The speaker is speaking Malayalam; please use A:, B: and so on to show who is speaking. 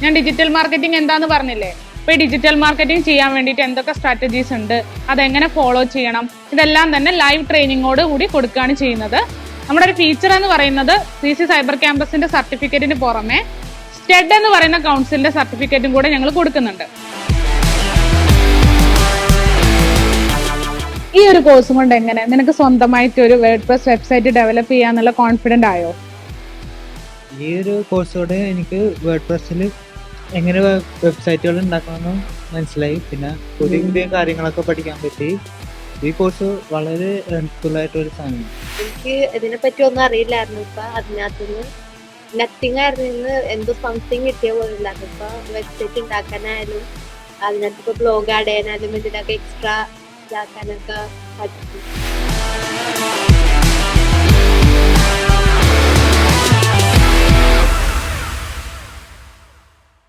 A: ഞാൻ ഡിജിറ്റൽ മാർക്കറ്റിംഗ് എന്താന്ന് പറഞ്ഞില്ലേ. അപ്പോൾ ഈ ഡിജിറ്റൽ മാർക്കറ്റിംഗ് ചെയ്യാൻ വേണ്ടിയിട്ട് എന്തൊക്കെ സ്ട്രാറ്റജീസ് ഉണ്ട്, അതെങ്ങനെ ഫോളോ ചെയ്യണം, ഇതെല്ലാം തന്നെ ലൈവ് ട്രെയിനിങ്ങോട് കൂടി കൊടുക്കുകയാണ് ചെയ്യുന്നത്. നമ്മുടെ ഒരു ഫീച്ചർ എന്ന് പറയുന്നത് CC സൈബർ ക്യാമ്പസിന്റെ സർട്ടിഫിക്കറ്റിന് പുറമെ സ്റ്റെഡ് എന്ന് പറയുന്ന കൗൺസിലിന്റെ സർട്ടിഫിക്കറ്റും കൂടെ ഞങ്ങൾ കൊടുക്കുന്നുണ്ട്. ഈ ഒരു കോഴ്സും കൊണ്ട് എങ്ങനെ നിനക്ക് സ്വന്തമായിട്ട് ഒരു വേർഡ്പ്രസ് വെബ്സൈറ്റ് ഡെവലപ്പ് ചെയ്യാന്നുള്ള കോൺഫിഡന്റ് ആയോ?
B: ഈ ഒരു കോഴ്സോടെ എനിക്ക് വേർഡ്പ്രസ്സിൽ എങ്ങനെ വെബ്സൈറ്റുകൾ ഉണ്ടാക്കണമെന്ന് മനസ്സിലായി. പിന്നെ പുതിയ പുതിയ കാര്യങ്ങളൊക്കെ പഠിക്കാൻ പറ്റി. ഈ കോഴ്സ് വളരെ ഹെൽപ്ഫുൾ ആയിട്ടൊരു സാധനമാണ്.
C: എനിക്ക് ഇതിനെ പറ്റി ഒന്നും അറിയില്ലായിരുന്നു. ഇപ്പൊ അതിനകത്തുനിന്ന് നത്തിങ് ആയിരുന്നു, എന്തോ സംതിങ് കിട്ടിയ പോലെ ഇല്ലായിരുന്നു. ഇപ്പൊ വെബ്സൈറ്റ് ഉണ്ടാക്കാനായാലും അതിനകത്ത് ഇപ്പൊ ബ്ലോഗ് ആഡ് ചെയ്യാനായാലും ഇതിനൊക്കെ എക്സ്ട്രാ ഇതാക്കാനൊക്കെ പറ്റും.